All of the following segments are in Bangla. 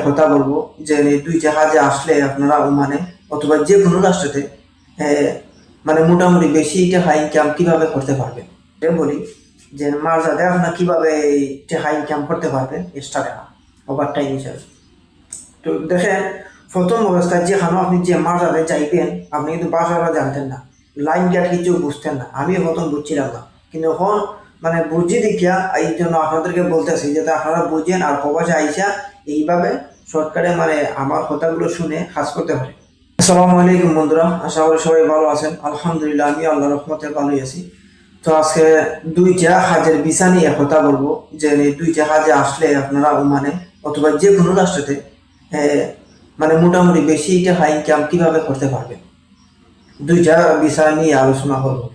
কথা বলবো যে দুই জাহাজে আসলে আপনারা ওমানে অথবা যে কোনো রাষ্ট্রতে মানে মোটামুটি বেশি টাকা ইনকাম কিভাবে করতে পারবেন এটা বলি। যে মার্জাতে আপনার কিভাবে টাকা ইনকাম করতে পারবেন এক্সট্রা টাকা ওভার টাইম হিসাবে। তো দেখেন, প্রথম অবস্থায় যেখানে আপনি যে মার্জাতে চাইবেন আপনি কিন্তু বাসাটা জানতেন না, লাইন কাট কিছু বুঝতেন না, আমিও প্রথম বুঝছিলাম না, কিন্তু এখন মানে বুঝি দেখিয়া এই জন্য আপনাদেরকে বলতেছি যাতে আপনারা বুঝেন আর প্রবাসে আইসা এইভাবে শর্টকাটে মানে আমার কথাগুলো শুনে কাজ করতে পারে। আসসালামু আলাইকুম বন্ধুরা, আশা করি সবাই ভালো আছেন। আলহামদুলিল্লাহ আমি আল্লাহর রহমতে ভালোই আছি। তো আজকে দুই জাহাজের ভিসা নিয়ে কথা বলবো যে দুই জাহাজে আসলে আপনারা ওমানে অথবা যে কোনো রাষ্ট্রতে মানে মোটামুটি বেশি টাকা ইনকাম কিভাবে করতে পারবেন, দুইটা বিষয় নিয়ে আলোচনা করবো।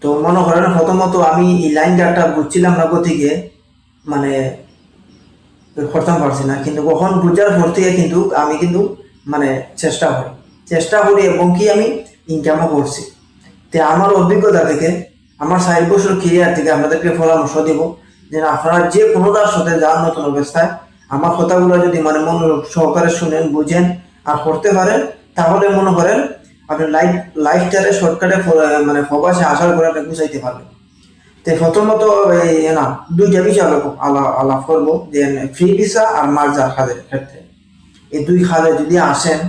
তো মনে করেন প্রথমত আমি এই লাইন গার্ডটা বুঝছিলাম না গতিকে মানে করতাম পারছি না, কিন্তু কখন বুঝার পর থেকে কিন্তু আমি কিন্তু মানে চেষ্টা করি এবং কি আমি ইনকামও করছি। তো আমার অভিজ্ঞতা থেকে, আমার 60 বছর কেরিয়ার থেকে আপনাদেরকে পরামর্শ দেব যে আপনারা যে কোনো রাষ্ট্রতে যান নতুন অবস্থায় আমার কথাগুলো যদি মানে মনোযোগ সহকারে শুনেন, বুঝেন আর করতে পারেন, তাহলে মনে করেন আপনি লাইফটারে শর্টকাটে মানে প্রবাসে আসার করে আপনি বুঝাইতে পারবেন। তো প্রথমত না দুইটা বিষয় আলাপ করবো যে ফ্রি ভিসা আর মার্জার খাদের ক্ষেত্রে। এই দুই খাদে যদি আসেন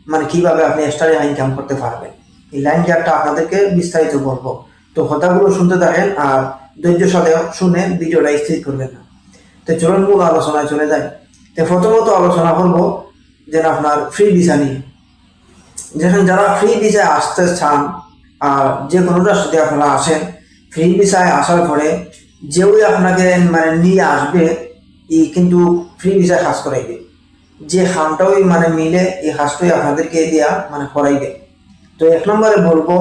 মানে কিভাবে আপনি এক্সট্রা ইনকাম করতে পারবেন, এই লাইন গ্যাপটা আপনাদেরকে বিস্তারিত বলবো। তো কথাগুলো শুনতে থাকেন আর ধৈর্য সাথে শুনে ভিডিওটা স্থির করবেন না। তো চলুন মূল আলোচনায় চলে যাই। তো প্রথমত আলোচনা করবো যে আপনার ফ্রি ভিসা নিয়ে। যেখানে যারা ফ্রি ভিসায় আসতে চান আর যে কোনো রাষ্ট্রতে আপনারা আসেন, ফ্রি ভিসায় আসার পরে যেই আপনাকে মানে নিয়ে আসবে এই কিন্তু ফ্রি ভিসায় কাজ করাইবে, যে খামটাই মানে মিলে এই কাজটাই আপনাদেরকে দেয়া মানে করাইবে। তো এক নম্বরে বলবো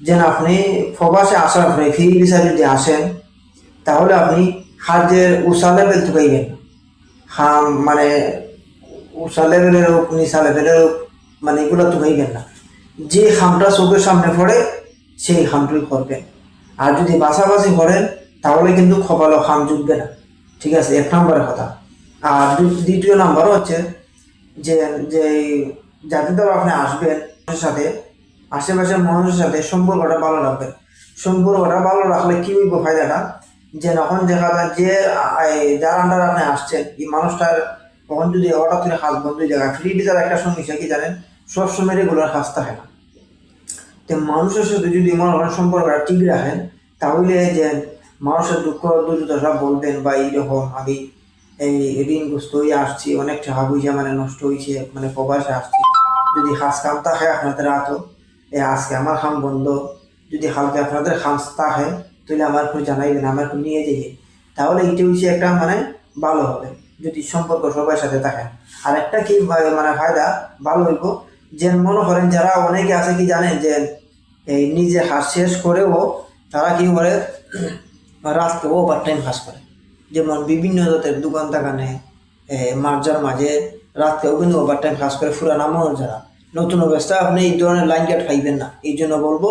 যে আপনি প্রবাসে আসার পরে ফ্রি ভিসায় যদি আসেন তাহলে আপনি কাজের উষা লেভেল ঢুকাইবেন। খাম মানে উষা লেভেলের হোক নিশা লেভেলের হোক মানে এগুলো ঢুকাইবেন না, যে খামটা চোখের সামনে পড়ে সেই খামটুই করবেন। আর যদি বাছাবাছি করেন তাহলে কিন্তু কপালও খাম জুটবে না, ঠিক আছে? এক নম্বরের কথা। আর দ্বিতীয় নাম্বার হচ্ছে যে যে যাতে ধরো আপনি আসবেন মানুষের সাথে, আশেপাশের মানুষের সাথে সম্পর্কটা ভালো রাখবেন। সম্পর্কটা ভালো রাখলে কি হইব ফায়দাটা, যে যখন দেখা যায় যে যার আন্ডার আপনি আসছেন এই মানুষটার তখন যদি হঠাৎ করে কাজ বন্ধ হয়ে যায়, ফ্রি ভিসার একটা সমস্যা কি জানেন, সবসময় রেগুলার কাজ থাকে না। তো মানুষের সাথে যদি মনে করেন সম্পর্কটা ঠিক রাখেন তাহলে যে মানুষের দুঃখ দুর্দশা বলবেন বা এইরকম আমি এই ঋণগ্রস্ত হয়ে আসছি, অনেক টাকা পয়সা মানে নষ্ট হয়েছে মানে প্রবাসে আসছি, যদি কাজ কাম থাকে আপনাদের হাতও আজকে আমার খাম বন্ধ, যদি কালকে আপনাদের খাম থাকে তাহলে আমার একটু জানাইবেন, আমার একটু নিয়ে যাইয়ে, তাহলে এইটা হচ্ছে একটা মানে ভালো হবে যদি সম্পর্ক সবার সাথে থাকে। আর একটা কি মানে ফায়দা ভালো হইব, যে মনে করেন যারা অনেকে আছে কি জানেন যে এই নিজে কাজ শেষ করেও তারা কি করে রাতকে ওভার টাইম কাজ করে, যেমন বিভিন্ন জাতের দোকান দোকানে মার্জার মাঝে রাতকেও কিন্তু ওভার টাইম কাজ করে ফুরানা মানুষ যারা। নতুন অবস্থায় আপনি এই ধরনের লাইন কাট পাইবেন না, এই জন্য বলবো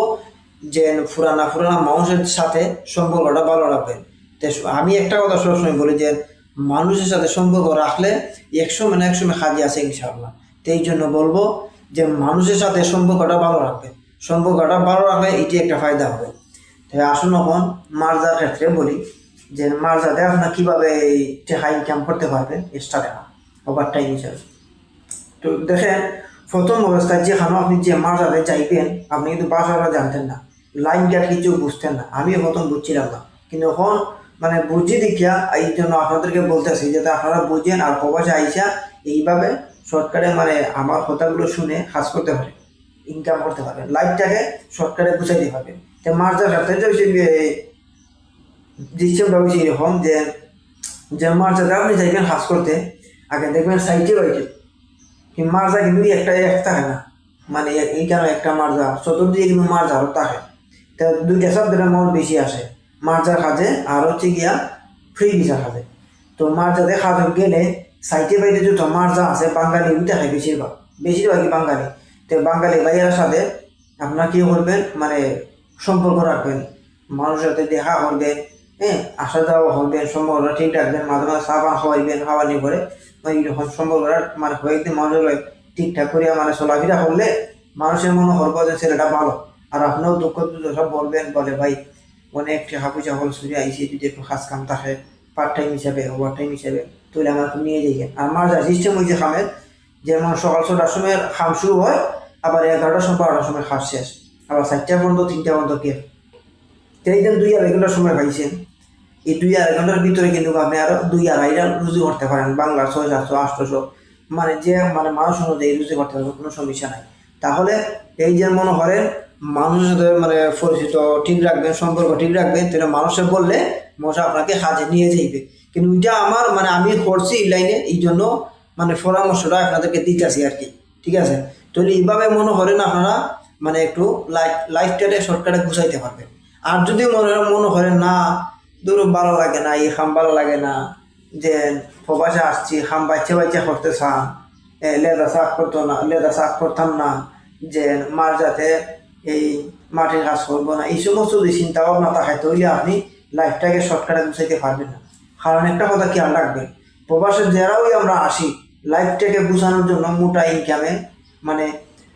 যে ফুরানা মানুষের সাথে সম্পর্কটা ভালো রাখবেন। তো আমি একটা কথা সবসময় বলি যে মানুষের সাথে সম্পর্ক রাখলে একসময় কাজে আছে ইনশাআল্লাহ। তো এই জন্য বলবো যে মানুষের সাথে সম্পর্কটা ভালো রাখবেন, সম্পর্কটা ভালো রাখলে এটি একটা ফায়দা হবে। তাই আসুন এখন মার্জার ক্ষেত্রে বলি যে মার্জাতে আপনার কিভাবে টাকা ইনকাম করতে পারবেন এক্সট্রা টাকা ওভার টাইম হিসাবে। তো দেখেন, প্রথম অবস্থায় যেখানে আপনি যে মার্জাতে চাইবেন আপনি কিন্তু বাসাটা জানতেন না, লাইন কাট কিছু বুঝতেন না, আমিও প্রথম বুঝছিলাম না, কিন্তু এখন মানে বুঝি দেখিয়া এই জন্য আপনাদেরকে বলতেছি যাতে আপনারা বুঝেন আর প্রবাসে আইসা এইভাবে শর্টকাটে মানে আমার কথাগুলো শুনে কাজ করতে পারে, ইনকাম করতে পারবেন, লাইফটাকে শর্টকাটে বুঝাইতে পারবেন। তো মার্জার ক্ষেত্রে সিস্টেমটা হচ্ছে এরকম যে যে মার্জাতে আপনি চাইবেন কাজ করতে, আগে দেখবেন সাইটে রয়েছে কি মার্জা কিন্তু একটা থাকে না, মানে এইখানে একটা মার্জা চতুর্দিকে কিন্তু মার্জা আরও থাকে। তো দুইটা শব্দের মন বেশি আসে, মার্জার কাজে আর হচ্ছে গিয়া ফ্রি ভিসা কাজে। তো মার্জাতে কাজে গেলে সাইটে বাইরে যত মার্জা আছে বাঙালি উঠে খায় বেশিরভাগই বাঙালি। তো বাঙালি ভাইয়ের সাথে আপনার কি করবেন মানে সম্পর্ক রাখবেন, মানুষের সাথে দেখা করবেন, হ্যাঁ, আসা যাওয়া হবেন, সম্পর্কটা ঠিক রাখবেন, মাঝে মাঝে চা পান খাওয়াইবেন, খাওয়ানি করে এইরকম সম্পর্কটা মানে কয়েকদিন মানুষের ঠিকঠাক করিয়া মানে চলাফেরা করলে মানুষের মনে হরব যে ছেলেটা ভালো। আর আপনিও দুঃখ সব বলবেন, বলে ভাই অনেক টাকা পয়সা খরচ করে আইসি, যদি একটু কাজ কাম থাকে পার্ট টাইম হিসাবে, ওভার টাইম হিসাবে, তাহলে আমার নিয়ে যাই। আমার যা সিস্টেম হয়েছে খামের, যেমন সকাল 6টার সময় খাম শুরু হয়, আবার 11টার সময় 12টার সময় খাস শেষ, আবার 4টা পর্যন্ত 3টা পর্যন্ত কে। এইদিন 2-2.5 ঘন্টার সময় পাইছেন, এই 2-2.5 ঘন্টার ভিতরে কিন্তু আপনি আরো 2-2.5টা রুজি করতে পারেন, বাংলার 600-700-800 মানে যে মানে মানুষ অনুযায়ী রুজি করতে পারবেন, কোনো সমস্যা নাই। তাহলে এই যে মনে করেন মানুষের সাথে মানে পরিচিত ঠিক রাখবেন, সম্পর্ক ঠিক রাখবেন, তাহলে মানুষে বললে মশা আপনাকে হাজে নিয়ে যাইবে। কিন্তু এটা আমার মানে আমি করছি এই লাইনে, এই জন্য মানে পরামর্শটা আপনাদেরকে দিতেছি আর কি। ঠিক আছে, তাহলে এইভাবে মনে করেন আপনারা মানে একটু লাইফটাকে শর্টকাটে গুছাইতে পারবেন। আর যদি মনে করেন না দূর ভালো লাগে না, এই খাম ভালো লাগে না, যে প্রবাসে আসছি খাম বাচ্চা বাচ্চা করতে চান, লেদা সাফ করতো না, লেদা সাফ করতাম না, যে মার যাতে এই মাটির কাজ করবো না, এই সমস্ত যদি চিন্তা ভাবনা থাকে, তাহলে আপনি লাইফটাকে শর্টকাটে গুছাইতে পারবেন না। কারণ একটা কথা খেয়াল রাখবেন, প্রবাসে যারাই আমরা আসি লাইফটাকে গুছানোর জন্য মোটা ইনকামে মানে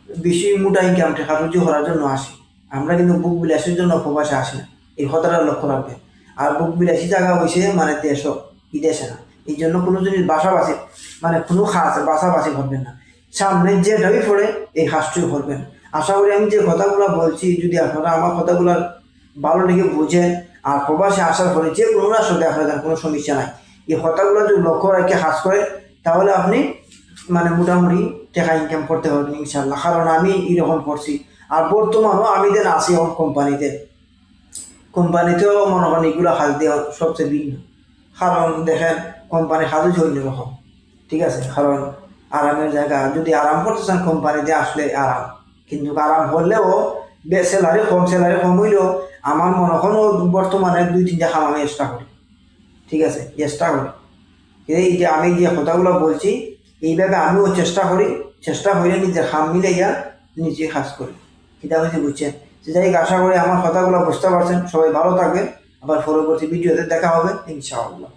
বেশি মোটা ইনকাম টাকা রুজি করার জন্য আসি। আমরা কিন্তু বুক বিলাসের জন্য প্রবাসে আসি না, এই কথাটা লক্ষ্য রাখবেন। আর বুক বিলাসী জায়গা হয়েছে মানে দেশও, বিদেশে না। এই জন্য কোনো জিনিস বাসাবাসি মানে কোনো খাস বাসাবাসি করবেন না, সামনে যেটাই পড়ে এই কাজটাই করবেন। আশা করি আমি যে কথাগুলো বলছি, যদি আপনারা আমার কথাগুলো ভালো লেগে বুঝেন, আর প্রবাসে আসার পরে যে কোনো রাষ্ট্রে আপনাদের কোনো সমস্যা নাই, এই কথাগুলো যদি লক্ষ্য রেখে কাজ করে, তাহলে আপনি মানে মোটামুটি টাকা ইনকাম করতে পারবেন ইনশাল্লাহ। কারণ আমি এরকম করছি, আর বর্তমানও আমি দেন আছি এখন কোম্পানিতেও মনে করেন এগুলো কাজ দেওয়া সবচেয়ে ভিন্ন। কারণ দেখেন কোম্পানি কাজও অন্য রকম। ঠিক আছে, কারণ আরামের জায়গা, যদি আরাম করতে চান কোম্পানিতে আসলে আরাম, কিন্তু আরাম হলেও স্যালারি কম হইলেও আমার মনে হয় বর্তমানে 2-3টা কাম আমি এক্সট্রা করি। ঠিক আছে, চেষ্টা করি, এই যে আমি যে কথাগুলো বলছি এইভাবে আমিও চেষ্টা করে নিজের খাম মিলাইয়া নিজে কাজ করি। এটা হচ্ছে বুঝছেন। যাই হোক, আশা করি আমার কথাগুলো বুঝতে পারছেন। সবাই ভালো থাকবেন, আবার পরবর্তী ভিডিওতে দেখা হবে ইনশাআল্লাহ।